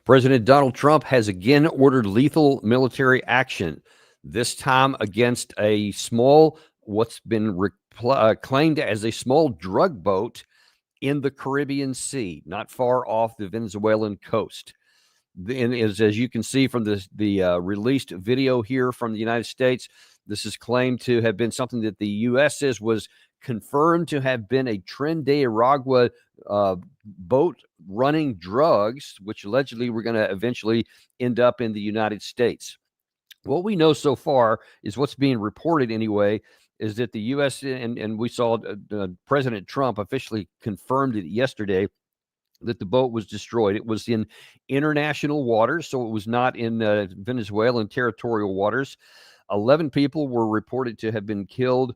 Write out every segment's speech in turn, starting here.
President Donald Trump has again ordered lethal military action, this time against a small, what's been claimed as a small drug boat in the Caribbean Sea, not far off the Venezuelan coast. And as you can see from the released video here from the United States, this is claimed to have been something that the U.S. says was confirmed to have been a Tren de Aragua boat running drugs, which allegedly were going to eventually end up in the United States. What we know so far is what's being reported anyway, is that the U.S. and we saw President Trump officially confirmed it yesterday that the boat was destroyed. It was in international waters, so it was not in Venezuelan territorial waters. 11 people were reported to have been killed,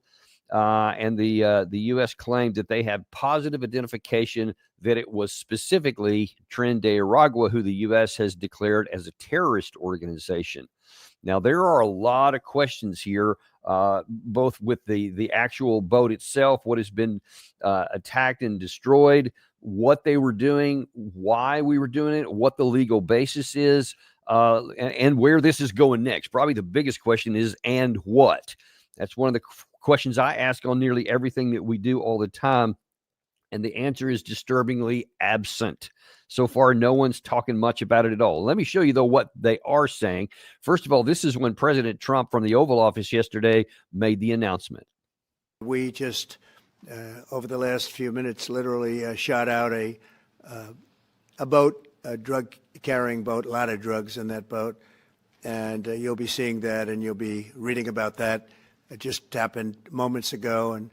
and the U.S. claimed that they have positive identification that it was specifically Tren de Aragua, who the U.S. has declared as a terrorist organization. Now, there are a lot of questions here, both with the actual boat itself, what has been attacked and destroyed, what they were doing, why we were doing it, what the legal basis is, and where this is going next. Probably the biggest question is, and what? That's one of the questions I ask on nearly everything that we do all the time, and the answer is disturbingly absent. So far, no one's talking much about it at all. Let me show you, though, what they are saying. First of all, this is when President Trump from the Oval Office yesterday made the announcement. We just, over the last few minutes, literally shot out a boat, a drug-carrying boat, a lot of drugs in that boat. And you'll be seeing that, and you'll be reading about that. It just happened moments ago, and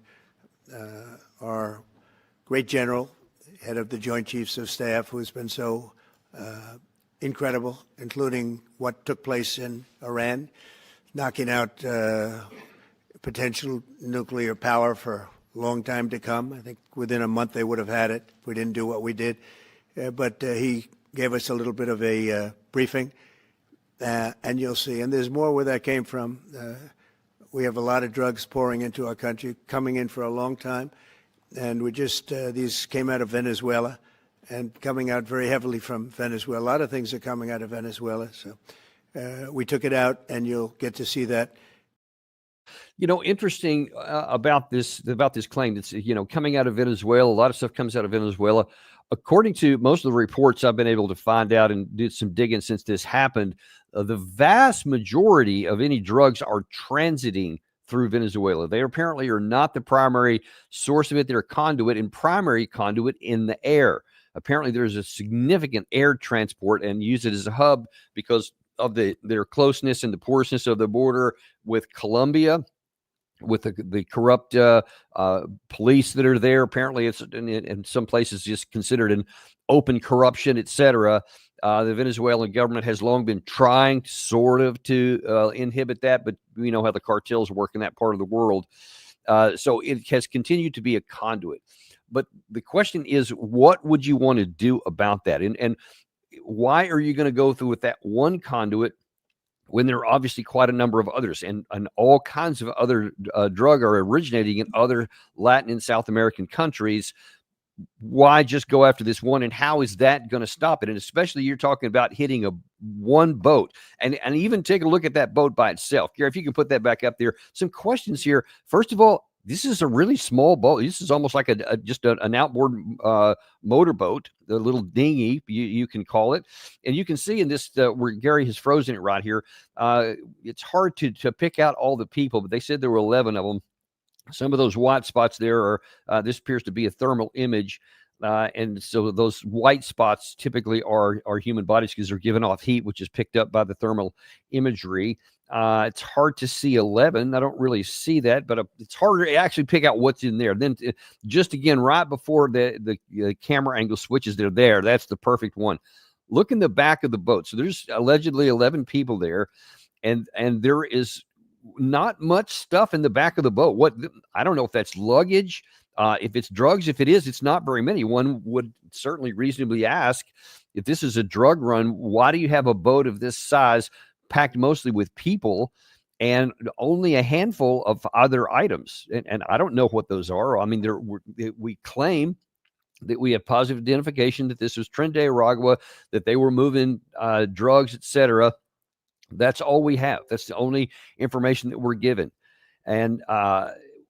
our great general, head of the Joint Chiefs of Staff, who's been so incredible, including what took place in Iran, knocking out potential nuclear power for a long time to come. I think within a month they would have had it if we didn't do what we did. But he gave us a little bit of a briefing, and you'll see. And there's more where that came from. We have a lot of drugs pouring into our country, coming in for a long time. And we just, these came out of Venezuela and coming out very heavily from Venezuela. A lot of things are coming out of Venezuela. So we took it out, and you'll get to see that. You know, interesting about this claim that's, coming out of Venezuela. A lot of stuff comes out of Venezuela. According to most of the reports I've been able to find out and did some digging since this happened, the vast majority of any drugs are transiting through Venezuela. They apparently are not the primary source of it. They're a conduit, and primary conduit in the air. Apparently there's a significant air transport, and use it as a hub because of their closeness and the porousness of the border with Colombia, with the corrupt police that are there. Apparently it's in some places just considered an open corruption, etc. The Venezuelan government has long been trying sort of to inhibit that, but we know how the cartels work in that part of the world. So it has continued to be a conduit. But the question is, what would you want to do about that? And why are you going to go through with that one conduit when there are obviously quite a number of others, and all kinds of other drug are originating in other Latin and South American countries? Why just go after this one, and how is that going to stop it? And especially you're talking about hitting one boat, and even take a look at that boat by itself. Gary, if you can put that back up there. Some questions here. First of all, this is a really small boat. This is almost like just an outboard motorboat, a little dinghy, you can call it. And you can see in this, where Gary has frozen it right here, it's hard to pick out all the people, but they said there were 11 of them. Some of those white spots there are, this appears to be a thermal image. And so those white spots typically are human bodies because they're giving off heat, which is picked up by the thermal imagery. It's hard to see 11. I don't really see that, but it's harder to actually pick out what's in there. Then just again, right before the camera angle switches, they're there. That's the perfect one. Look in the back of the boat. So there's allegedly 11 people there, and there is not much stuff in the back of the boat. I don't know if that's luggage, if it's drugs. If it is, it's not very many. One would certainly reasonably ask, if this is a drug run, why do you have a boat of this size packed mostly with people and only a handful of other items? And I don't know what those are. I mean, we claim that we have positive identification that this was Tren de Aragua, that they were moving drugs, etc. That's all we have. That's the only information that we're given. And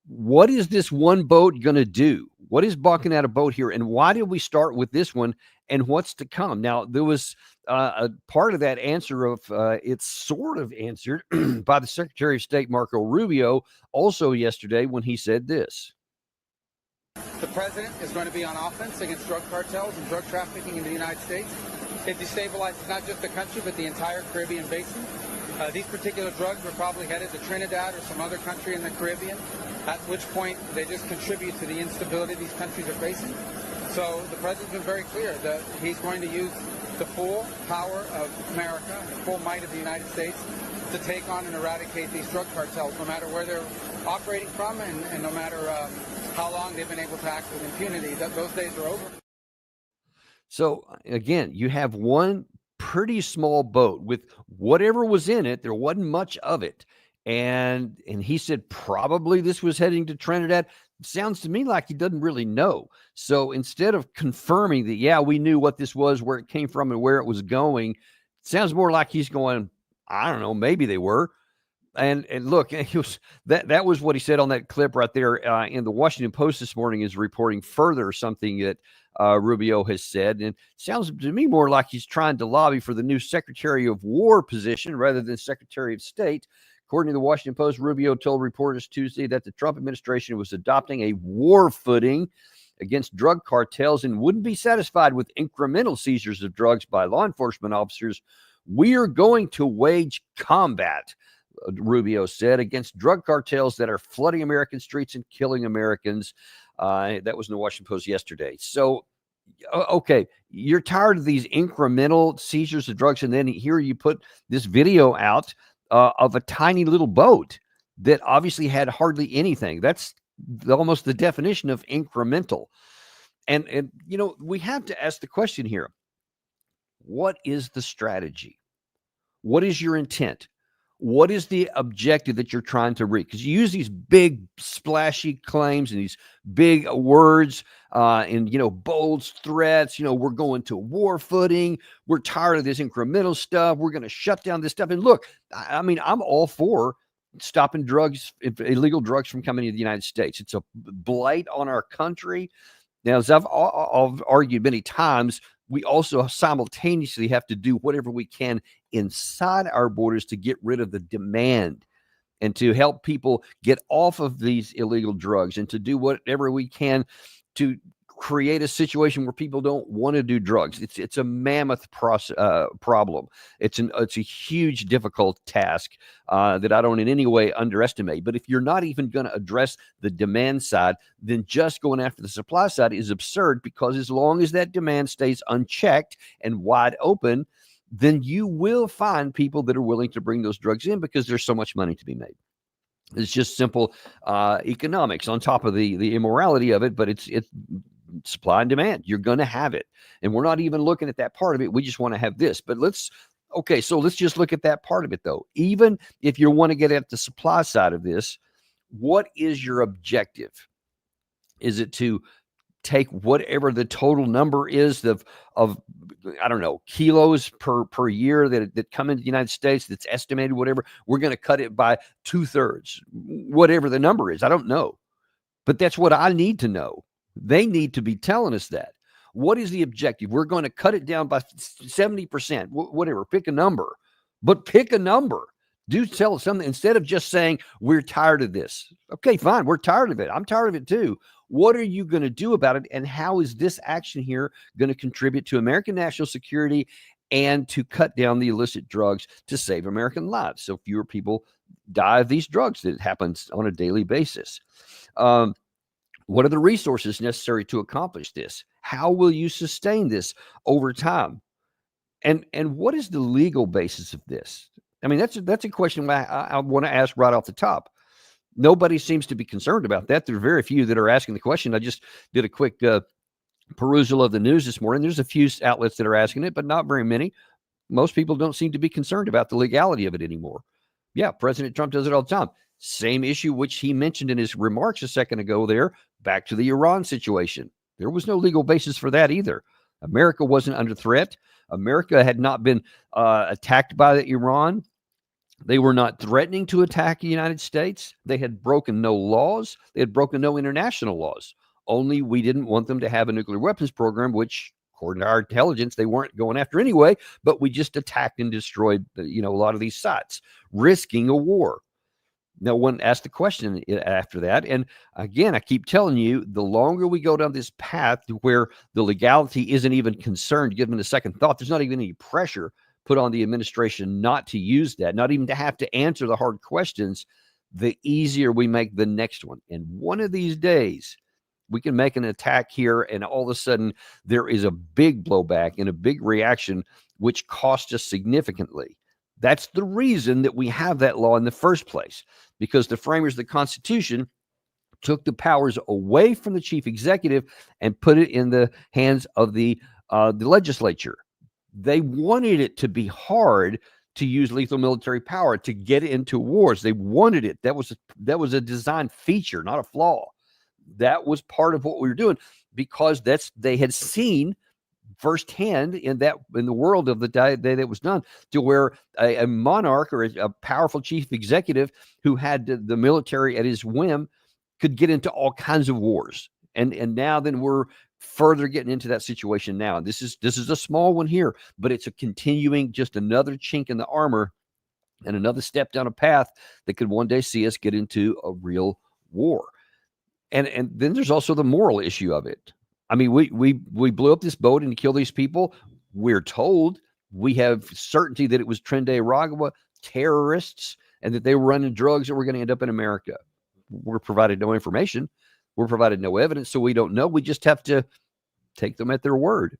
what is this one boat going to do? What is balking out a boat here? And why did we start with this one? And what's to come? Now, there was a part of that answer of it's sort of answered by the Secretary of State, Marco Rubio, also yesterday when he said this. The president is going to be on offense against drug cartels and drug trafficking in the United States. It destabilizes not just the country, but the entire Caribbean basin. These particular drugs were probably headed to Trinidad or some other country in the Caribbean, at which point they just contribute to the instability these countries are facing. So the president's been very clear that he's going to use the full power of America, the full might of the United States, to take on and eradicate these drug cartels, no matter where they're operating from and no matter how long they've been able to act with impunity. Those days are over. So again, you have one pretty small boat with whatever was in it. There wasn't much of it. And he said probably this was heading to Trinidad. Sounds to me like he doesn't really know. So instead of confirming that, yeah, we knew what this was, where it came from and where it was going, it sounds more like he's going, I don't know, maybe they were. And look, he was, that was what he said on that clip right there in the Washington Post this morning, is reporting further something that Rubio has said. And it sounds to me more like he's trying to lobby for the new Secretary of War position rather than Secretary of State. According to the Washington Post, Rubio told reporters Tuesday that the Trump administration was adopting a war footing against drug cartels and wouldn't be satisfied with incremental seizures of drugs by law enforcement officers. We are going to wage combat, Rubio said, against drug cartels that are flooding American streets and killing Americans. That was in the Washington Post yesterday. So, okay, you're tired of these incremental seizures of drugs, and then here you put this video out of a tiny little boat that obviously had hardly anything. That's almost the definition of incremental. And you know, we have to ask the question here, what is the strategy? What is your intent? What is the objective that you're trying to reach? Because you use these big splashy claims and these big words and, you know, bold threats. You know, we're going to war footing. We're tired of this incremental stuff. We're going to shut down this stuff. And look, I mean, I'm all for stopping drugs, illegal drugs from coming to the United States. It's a blight on our country. Now, as I've argued many times, we also simultaneously have to do whatever we can inside our borders to get rid of the demand and to help people get off of these illegal drugs and to do whatever we can to create a situation where people don't want to do drugs. It's a mammoth problem. It's a huge, difficult task that I don't in any way underestimate. But if you're not even going to address the demand side, then just going after the supply side is absurd, because as long as that demand stays unchecked and wide open, then you will find people that are willing to bring those drugs in because there's so much money to be made. It's just simple economics on top of the immorality of it, but it's supply and demand. You're going to have it. And we're not even looking at that part of it. We just want to have this. But let's just look at that part of it, though. Even if you want to get at the supply side of this, what is your objective? Is it to take whatever the total number is of I don't know, kilos per year that come into the United States that's estimated, whatever, we're going to cut it by 2/3, whatever the number is. I don't know. But that's what I need to know. They need to be telling us that. What is the objective? We're going to cut it down by 70%, whatever, pick a number, but pick a number. Do tell us something instead of just saying, we're tired of this. Okay, fine. We're tired of it. I'm tired of it too. What are you going to do about it? And how is this action here going to contribute to American national security and to cut down the illicit drugs to save American lives, so fewer people die of these drugs that happens on a daily basis? What are the resources necessary to accomplish this? How will you sustain this over time? And what is the legal basis of this? I mean, that's a question I want to ask right off the top. Nobody seems to be concerned about that. There are very few that are asking the question. I just did a quick perusal of the news this morning. There's a few outlets that are asking it, but not very many. Most people don't seem to be concerned about the legality of it anymore. Yeah, President Trump does it all the time. Same issue which he mentioned in his remarks a second ago there, back to the Iran situation. There was no legal basis for that either. America wasn't under threat. America had not been attacked by Iran. They were not threatening to attack the United States. They had broken no laws. They had broken no international laws. Only we didn't want them to have a nuclear weapons program, which, according to our intelligence, they weren't going after anyway, but we just attacked and destroyed, a lot of these sites, risking a war. No one asked the question after that. And again, I keep telling you, the longer we go down this path to where the legality isn't even concerned, given a second thought, there's not even any pressure put on the administration not to use that, not even to have to answer the hard questions, the easier we make the next one. And one of these days, we can make an attack here, and all of a sudden, there is a big blowback and a big reaction, which costs us significantly. That's the reason that we have that law in the first place, because the framers of the Constitution took the powers away from the chief executive and put it in the hands of the legislature. They wanted it to be hard to use lethal military power to get into wars. They wanted it. That was a design feature, not a flaw. That was part of what we were doing, because they had seen firsthand in the world of the day that was done, to where a monarch or a powerful chief executive who had the military at his whim could get into all kinds of wars. And now then we're further getting into that situation now. This is a small one here, but it's a continuing, just another chink in the armor and another step down a path that could one day see us get into a real war. And then there's also the moral issue of it. I mean, we blew up this boat and killed these people. We're told, we have certainty that it was Tren de Aragua terrorists and that they were running drugs that were going to end up in America. We're provided no information. We're provided no evidence, so we don't know. We just have to take them at their word.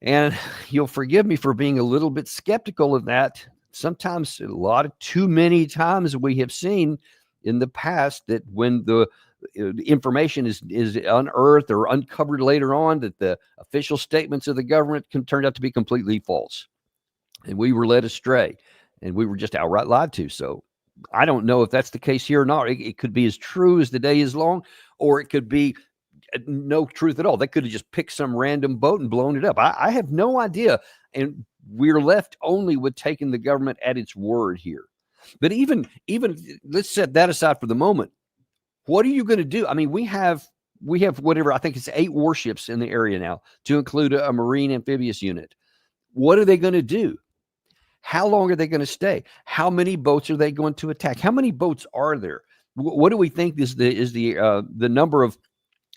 And you'll forgive me for being a little bit skeptical of that. Sometimes, too many times we have seen in the past that when the information is unearthed or uncovered later on, that the official statements of the government can turn out to be completely false. And we were led astray, and we were just outright lied to. So I don't know if that's the case here or not. It could be as true as the day is long, or it could be no truth at all. They could have just picked some random boat and blown it up. I have no idea. And we're left only with taking the government at its word here. But even let's set that aside for the moment. What are you going to do? I mean, we have whatever, I think it's 8 warships in the area now, to include a Marine amphibious unit. What are they going to do? How long are they going to stay? How many boats are they going to attack? How many boats are there? What do we think is the number of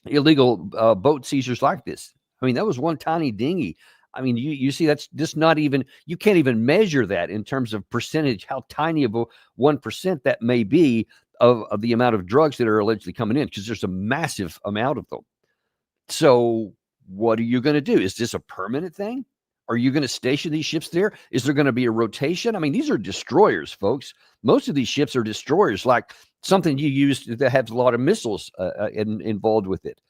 illegal boat seizures like this? I mean, that was one tiny dinghy. I mean, you see, that's just not even, you can't even measure that in terms of percentage, how tiny of a 1% that may be of the amount of drugs that are allegedly coming in, because there's a massive amount of them. So what are you going to do? Is this a permanent thing? Are you going to station these ships there? Is there going to be a rotation? I mean, these are destroyers, folks. Most of these ships are destroyers, like something you use that has a lot of missiles involved with it.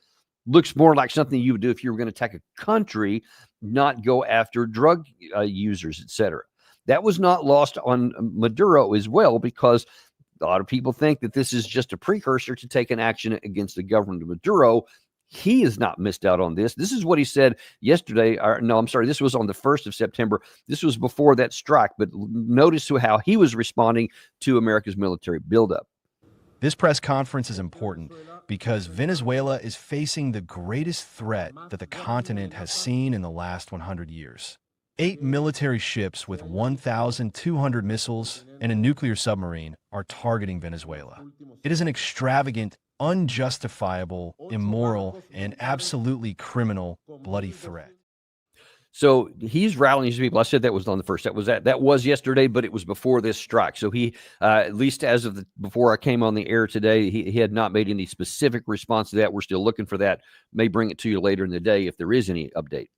Looks more like something you would do if you were going to attack a country, not go after drug users, etc. That was not lost on Maduro as well, because a lot of people think that this is just a precursor to taking action against the government of Maduro. He has not missed out on this. This is what he said yesterday. This was on the 1st of September. This was before that strike, but notice how he was responding to America's military buildup. This press conference is important because Venezuela is facing the greatest threat that the continent has seen in the last 100 years. 8 military ships with 1,200 missiles and a nuclear submarine are targeting Venezuela. It is an extravagant, unjustifiable, immoral, and absolutely criminal, bloody threat. So he's rallying his people. I said that was on the 1st. That was yesterday, but it was before this strike. So he, at least as of before I came on the air today, he had not made any specific response to that. We're still looking for that. May bring it to you later in the day if there is any update.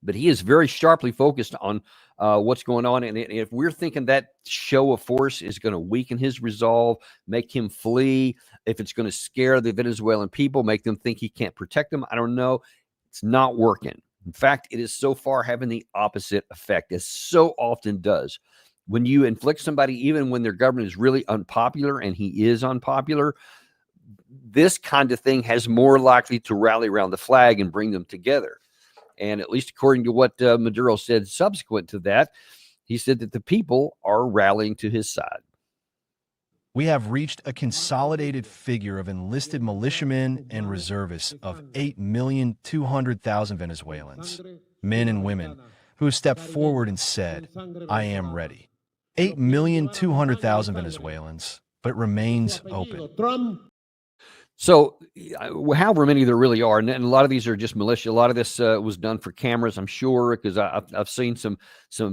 But he is very sharply focused on what's going on. And if we're thinking that show of force is going to weaken his resolve, make him flee, if it's going to scare the Venezuelan people, make them think he can't protect them, I don't know. It's not working. In fact, it is so far having the opposite effect, as so often does. When you inflict somebody, even when their government is really unpopular, and he is unpopular, this kind of thing has more likely to rally around the flag and bring them together. And at least according to what Maduro said subsequent to that, he said that the people are rallying to his side. We have reached a consolidated figure of enlisted militiamen and reservists of 8,200,000 Venezuelans, men and women, who have stepped forward and said, "I am ready." 8,200,000 Venezuelans, but it remains open. So, however many there really are, and a lot of these are just militia. A lot of this was done for cameras, I'm sure, because I've seen some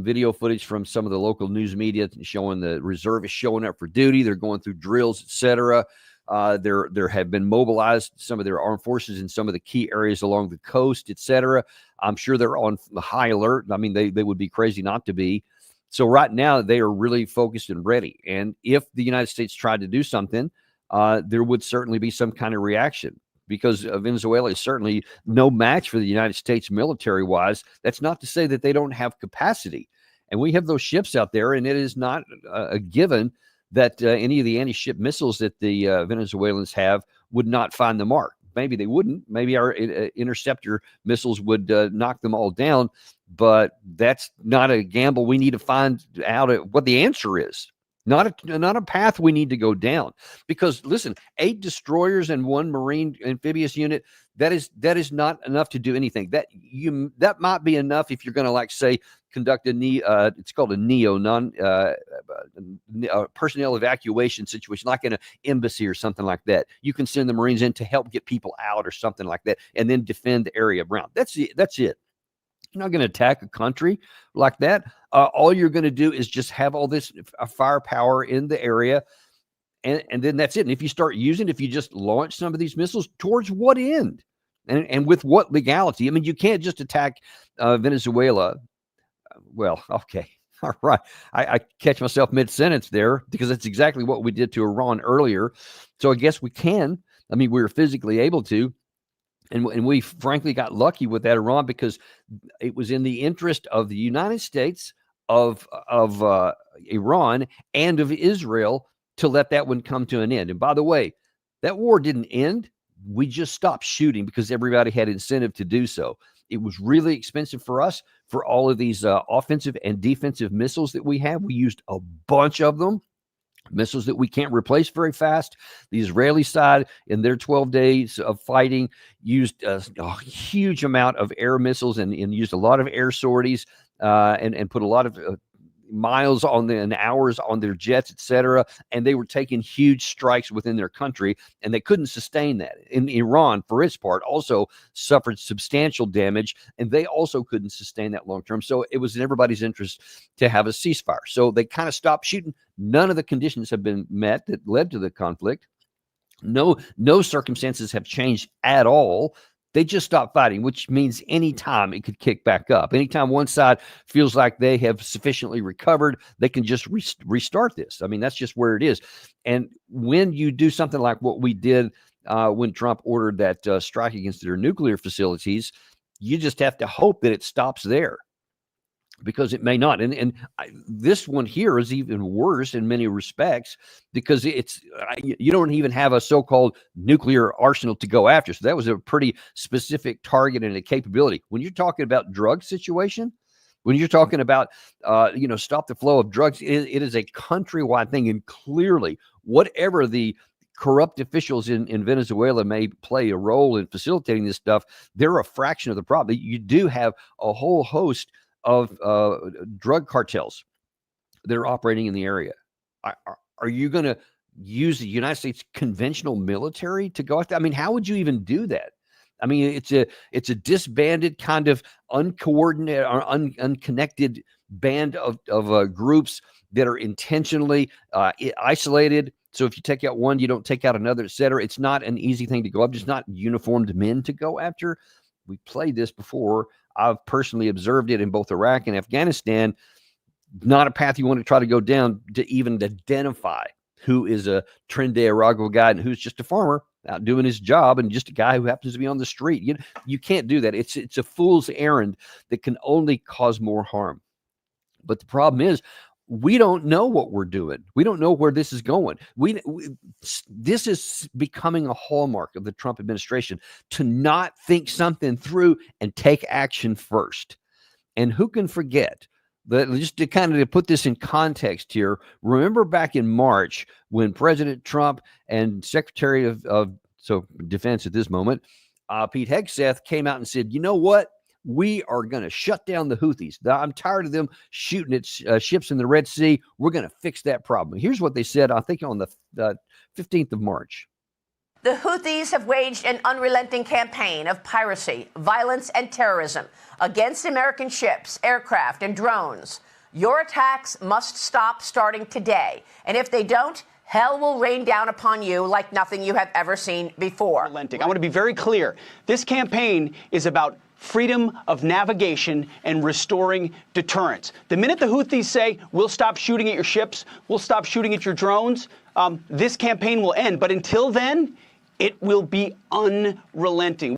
video footage from some of the local news media showing the reservists showing up for duty. They're going through drills, etc. There have been mobilized some of their armed forces in some of the key areas along the coast, etc. I'm sure they're on the high alert. I mean, they would be crazy not to be. So right now they are really focused and ready. And if the United States tried to do something, there would certainly be some kind of reaction, because Venezuela is certainly no match for the United States military-wise. That's not to say that they don't have capacity. And we have those ships out there, and it is not a given that any of the anti-ship missiles that the Venezuelans have would not find the mark. Maybe they wouldn't. Maybe our interceptor missiles would knock them all down, but that's not a gamble we need to find out what the answer is. Not a path we need to go down, because listen, 8 destroyers and 1 marine amphibious unit, that is not enough to do anything. That might be enough if you're going to, like, say, conduct it's called a personnel evacuation situation, like in an embassy or something like that. You can send the Marines in to help get people out or something like that, and then defend the area around. That's it. You're not going to attack a country like that. All you're going to do is just have all this firepower in the area, and then that's it. And if you just launch some of these missiles, towards what end? And with what legality? I mean, you can't just attack Venezuela. Well, okay. All right. I catch myself mid-sentence there, because that's exactly what we did to Iran earlier. So I guess we can. I mean, we were physically able to. And we frankly got lucky with that Iran, because it was in the interest of the United States, of Iran, and of Israel to let that one come to an end. And by the way, that war didn't end. We just stopped shooting because everybody had incentive to do so. It was really expensive for us for all of these offensive and defensive missiles that we have. We used a bunch of them. Missiles that we can't replace very fast. The Israeli side, in their 12 days of fighting, used a huge amount of air missiles and used a lot of air sorties and put a lot of miles on and hours on their jets, etc. And they were taking huge strikes within their country, and they couldn't sustain that. In Iran, for its part, also suffered substantial damage, and they also couldn't sustain that long term. So it was in everybody's interest to have a ceasefire. So they kind of stopped shooting. None of the conditions have been met that led to the conflict. No circumstances have changed at all. They just stopped fighting, which means anytime it could kick back up. Anytime one side feels like they have sufficiently recovered, they can just restart this. I mean, that's just where it is. And when you do something like what we did when Trump ordered that strike against their nuclear facilities, you just have to hope that it stops there, because it may not. And this one here is even worse in many respects, because you don't even have a so-called nuclear arsenal to go after. So that was a pretty specific target and a capability. When you're talking about drug situation, when you're talking about, stop the flow of drugs, it is a countrywide thing. And clearly, whatever the corrupt officials in Venezuela may play a role in facilitating this stuff, they're a fraction of the problem. You do have a whole host of drug cartels that are operating in the area. Are you going to use the United States conventional military to go after? I mean, how would you even do that? I mean, it's a disbanded, kind of uncoordinated or unconnected band of groups that are intentionally isolated. So if you take out one, you don't take out another, et cetera. It's not an easy thing to go up. Just not uniformed men to go after. We played this before. I've personally observed it in both Iraq and Afghanistan. Not a path you want to try to go down to even identify who is a Tren de Aragua guy and who's just a farmer out doing his job and just a guy who happens to be on the street. You can't do that. It's a fool's errand that can only cause more harm. But the problem is, we don't know what we're doing. We don't know where this is going. This is becoming a hallmark of the Trump administration, to not think something through and take action first. And who can forget that? Just to kind of put this in context here, remember back in March when President Trump and Secretary of Defense at this moment, Pete Hegseth, came out and said, you know what? We are going to shut down the Houthis. I'm tired of them shooting at ships in the Red Sea. We're going to fix that problem. Here's what they said, I think on the 15th of March. The Houthis have waged an unrelenting campaign of piracy, violence, and terrorism against American ships, aircraft, and drones. Your attacks must stop starting today. And if they don't, hell will rain down upon you like nothing you have ever seen before. I want to be very clear. This campaign is about freedom of navigation and restoring deterrence. The minute the Houthis say, we'll stop shooting at your ships, we'll stop shooting at your drones, this campaign will end. But until then, it will be unrelenting.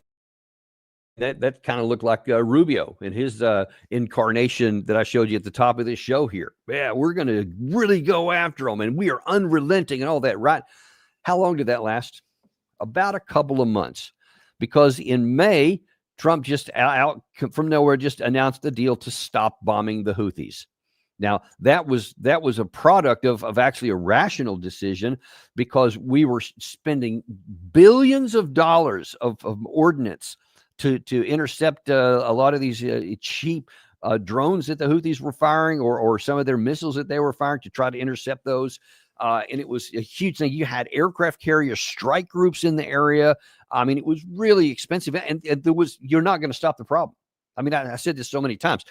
That kind of looked like Rubio in his incarnation that I showed you at the top of this show here. Yeah, we're going to really go after them, and we are unrelenting and all that, right? How long did that last? About a couple of months. Because in May, Trump just out from nowhere just announced the deal to stop bombing the Houthis. Now, that was a product of actually a rational decision, because we were spending billions of dollars of ordnance to intercept a lot of these cheap drones that the Houthis were firing, or some of their missiles that they were firing, to try to intercept those. And it was a huge thing. You had aircraft carrier strike groups in the area. I mean, it was really expensive, and you're not going to stop the problem. I mean, I said this so many times.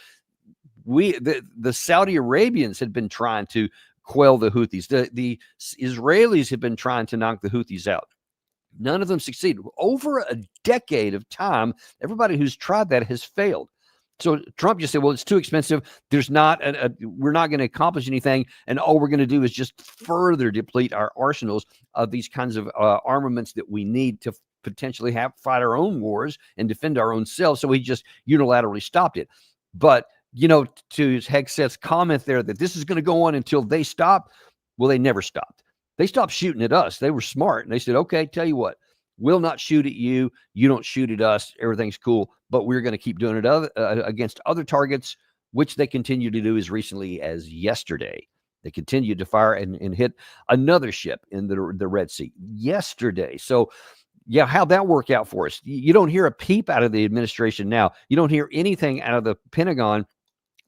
The Saudi Arabians had been trying to quell the Houthis. The Israelis had been trying to knock the Houthis out. None of them succeeded. Over a decade of time, everybody who's tried that has failed. So Trump just said, well, it's too expensive. We're not going to accomplish anything. And all we're going to do is just further deplete our arsenals of these kinds of armaments that we need to potentially fight our own wars and defend our own selves. So he just unilaterally stopped it. But, to Hegseth's comment there that this is going to go on until they stop, well, they never stopped. They stopped shooting at us. They were smart. And they said, okay, tell you what, we'll not shoot at you. You don't shoot at us. Everything's cool. But we're going to keep doing it against other targets, which they continue to do as recently as yesterday. They continued to fire and hit another ship in the Red Sea yesterday. So, yeah, how'd that work out for us? You don't hear a peep out of the administration now. You don't hear anything out of the Pentagon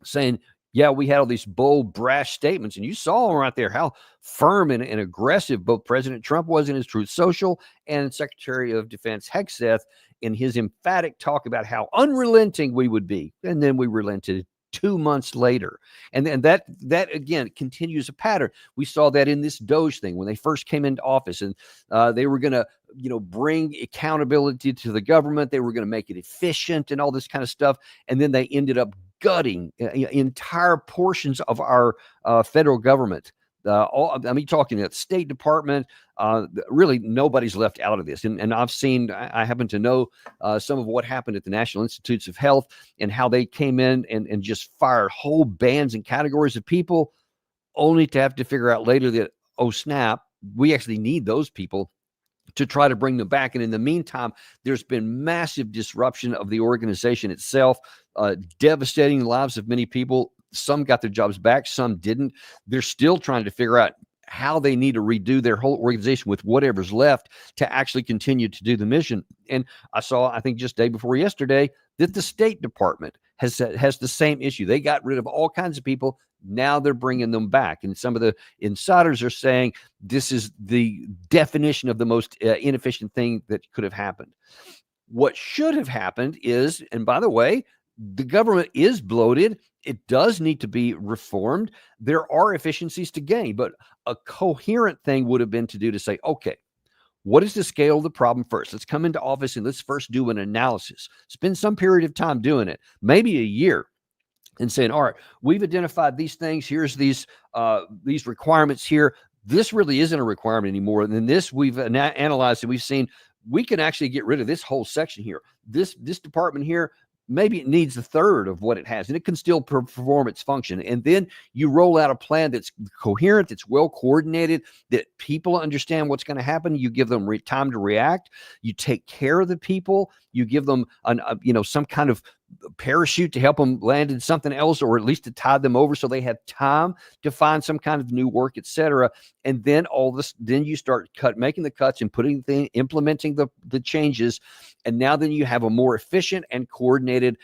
saying, yeah, we had all these bold, brash statements. And you saw right there how firm and aggressive both President Trump was in his Truth Social and Secretary of Defense Hegseth in his emphatic talk about how unrelenting we would be. And then we relented 2 months later. And that again continues a pattern. We saw that in this Doge thing when they first came into office, and they were going to, bring accountability to the government. They were going to make it efficient and all this kind of stuff. And then they ended up gutting entire portions of our federal government. Talking at State Department, really nobody's left out of this. And I happen to know some of what happened at the National Institutes of Health and how they came in and just fired whole bands and categories of people, only to have to figure out later that, oh snap, we actually need those people to try to bring them back. And in the meantime, there's been massive disruption of the organization itself, devastating the lives of many people. Some got their jobs back, some didn't. They're still trying to figure out how they need to redo their whole organization with whatever's left to actually continue to do the mission. And I saw, I think just day before yesterday, that the State Department has the same issue. They got rid of all kinds of people. Now they're bringing them back. And some of the insiders are saying this is the definition of the most inefficient thing that could have happened. What should have happened is, and by the way, the government is bloated. It does need to be reformed. There are efficiencies to gain, but a coherent thing would have been to say, okay, what is the scale of the problem first? Let's come into office and let's first do an analysis. Spend some period of time doing it, maybe a year, and saying, all right, we've identified these things. Here's these requirements here. This really isn't a requirement anymore. And then this we've analyzed and we've seen we can actually get rid of this whole section here. This department here, maybe it needs a third of what it has, and it can still perform its function. And then you roll out a plan that's coherent, that's well coordinated, that people understand what's going to happen. You give them time to react. You take care of the people. You give them some kind of parachute to help them land in something else, or at least to tide them over so they have time to find some kind of new work, etc. And then then you start making the cuts and implementing the changes. And now then you have a more efficient and coordinated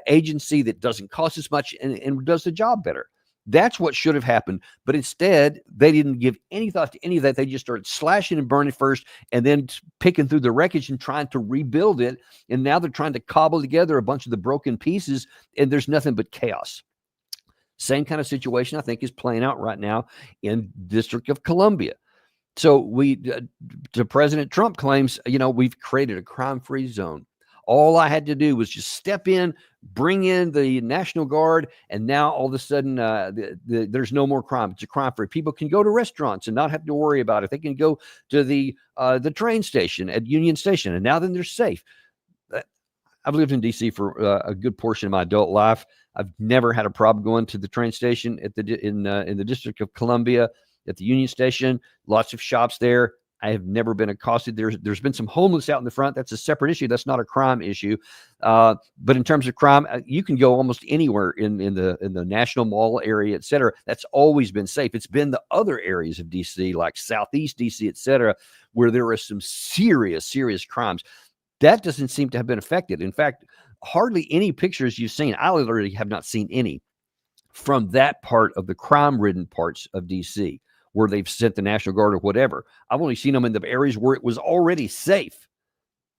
agency that doesn't cost as much and does the job better. That's what should have happened. But instead, they didn't give any thought to any of that. They just started slashing and burning first, and then picking through the wreckage and trying to rebuild it. And now they're trying to cobble together a bunch of the broken pieces, and there's nothing but chaos. Same kind of situation, I think, is playing out right now in District of Columbia. So President Trump claims, we've created a crime-free zone. All I had to do was just step in, bring in the National Guard, and now all of a sudden there's no more crime. It's a crime-free. People can go to restaurants and not have to worry about it. They can go to the train station at Union Station, and now then they're safe. I've lived in D.C. for a good portion of my adult life. I've never had a problem going to the train station in the District of Columbia, at the Union Station. Lots of shops there. I have never been accosted. There's been some homeless out in the front. That's a separate issue. That's not a crime issue. But in terms of crime, you can go almost anywhere in the National Mall area, et cetera. That's always been safe. It's been the other areas of D.C., like Southeast D.C., et cetera, where there are some serious, serious crimes. That doesn't seem to have been affected. In fact, hardly any pictures you've seen, I literally have not seen any, from that part of the crime-ridden parts of D.C., where they've sent the National Guard or whatever. I've only seen them in the areas where it was already safe.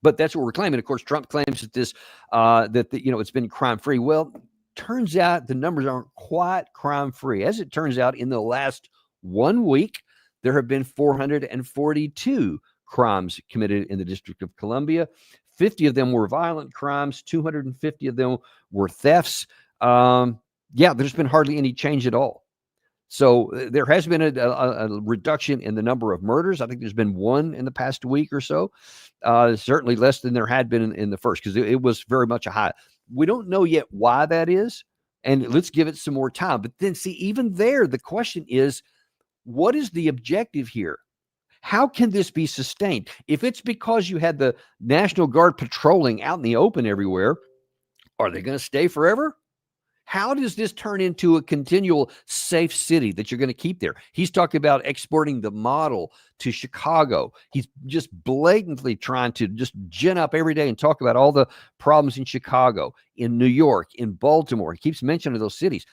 But that's what we're claiming. Of course, Trump claims that it's been crime-free. Well, turns out the numbers aren't quite crime-free. As it turns out, in the last 1 week, there have been 442 crimes committed in the District of Columbia. 50 of them were violent crimes. 250 of them were thefts. There's been hardly any change at all. So there has been a reduction in the number of murders. I think there's been one in the past week or so, certainly less than there had been in the first, because it was very much a high. We don't know yet why that is, and let's give it some more time. But then, see, even there, the question is, what is the objective here? How can this be sustained? If it's because you had the National Guard patrolling out in the open everywhere, are they going to stay forever? How does this turn into a continual safe city that you're going to keep there? He's talking about exporting the model to Chicago. He's just blatantly trying to just gin up every day and talk about all the problems in Chicago, in New York, in Baltimore. He keeps mentioning those cities.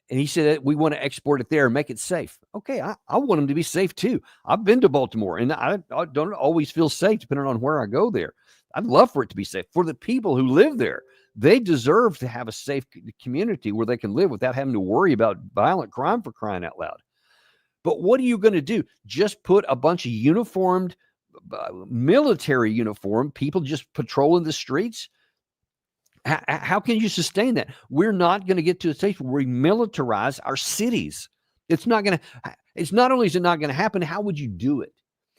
And he said, we want to export it there and make it safe. Okay, I want them to be safe too. I've been to Baltimore, and I don't always feel safe depending on where I go there. I'd love for it to be safe. For the people who live there, they deserve to have a safe community where they can live without having to worry about violent crime, for crying out loud. But what are you going to do? Just put a bunch of uniformed, military uniform people just patrolling the streets? How can you sustain that? We're not going to get to a stage where we militarize our cities. It's not only is it not going to happen, how would you do it?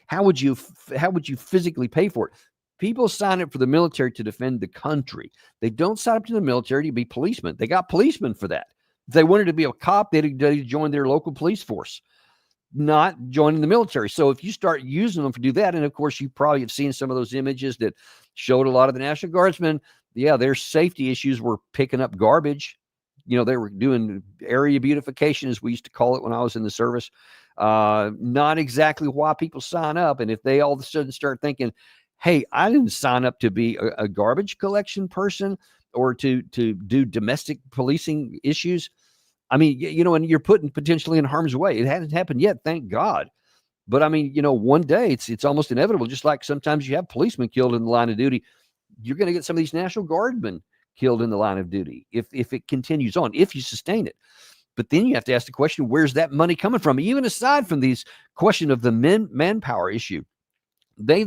How would you physically pay for it? People sign up for the military to defend the country. They don't sign up to the military to be policemen. They got policemen for that. If they wanted to be a cop, they'd join their local police force, not joining the military. So if you start using them to do that, and of course you probably have seen some of those images that showed a lot of the National Guardsmen, their safety issues were picking up garbage. They were doing area beautification, as we used to call it when I was in the service. Not exactly why people sign up. And if they all of a sudden start thinking, hey, I didn't sign up to be a garbage collection person or to do domestic policing issues. I mean, and you're putting potentially in harm's way. It hasn't happened yet, thank God. But I mean, one day it's almost inevitable. Just like sometimes you have policemen killed in the line of duty, you're going to get some of these National Guardmen killed in the line of duty if it continues on, if you sustain it. But then you have to ask the question, where's that money coming from? Even aside from these question of the manpower issue. They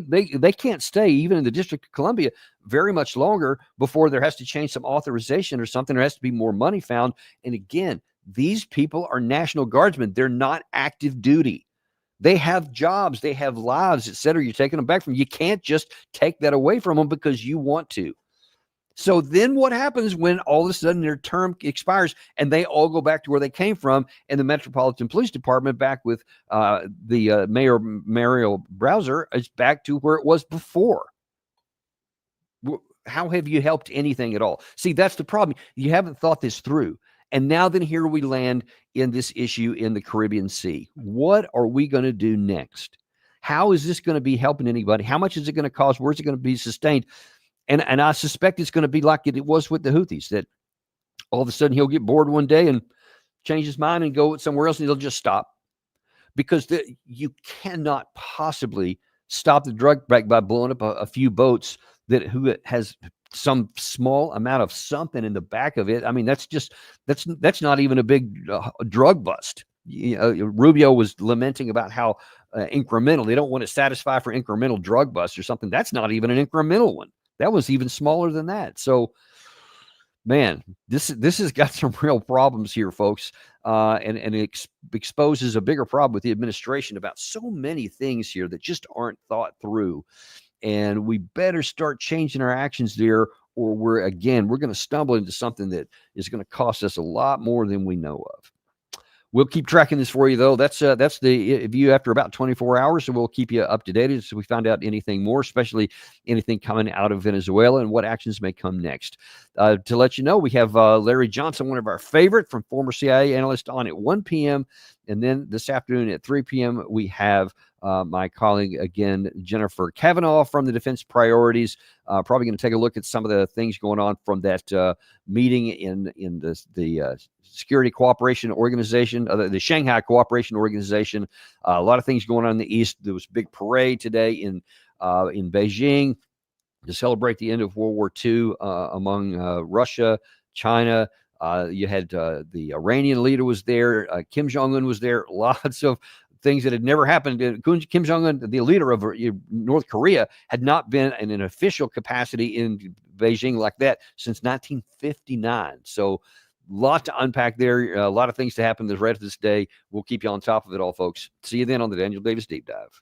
can't stay even in the District of Columbia very much longer before there has to change some authorization or something. There has to be more money found. And again, these people are National Guardsmen. They're not active duty. They have jobs, they have lives, et cetera. You're taking them back from. You can't just take that away from them because you want to. So then what happens when all of a sudden their term expires and they all go back to where they came from, and the Metropolitan Police Department, back with the Mayor Mario Browser, is back to where it was before? How have you helped anything at all? See, that's the problem. You haven't thought this through. And now then here we land in this issue in the Caribbean Sea. What are we going to do next? How is this going to be helping anybody? How much is it going to cost? Where's it going to be sustained? And I suspect it's going to be like it was with the Houthis, that all of a sudden he'll get bored one day and change his mind and go somewhere else, and he'll just stop. Because you cannot possibly stop the drug back by blowing up a few boats who has some small amount of something in the back of it. I mean, that's not even a big drug bust. Rubio was lamenting about how incremental. They don't want to satisfy for incremental drug busts or something. That's not even an incremental one. That was even smaller than that. So, man, this has got some real problems here, folks, and it exposes a bigger problem with the administration about so many things here that just aren't thought through. And we better start changing our actions there, or we're going to stumble into something that is going to cost us a lot more than we know of. We'll keep tracking this for you, though. That's the view after about 24 hours, so we'll keep you up to date as we find out anything more, especially anything coming out of Venezuela and what actions may come next. To let you know, we have Larry Johnson, one of our favorite, from former CIA analyst, on at 1 p.m. And then this afternoon at 3 p.m., we have my colleague, again, Jennifer Kavanaugh from the Defense Priorities, probably going to take a look at some of the things going on from that meeting in the Security Cooperation Organization, the Shanghai Cooperation Organization. A lot of things going on in the East. There was a big parade today in Beijing to celebrate the end of World War II among Russia, China. You had the Iranian leader was there. Kim Jong-un was there. Lots of things that had never happened. Kim Jong-un, the leader of North Korea, had not been in an official capacity in Beijing like that since 1959. So a lot to unpack there. A lot of things to happen the rest of this day. We'll keep you on top of it all, folks. See you then on the Daniel Davis Deep Dive.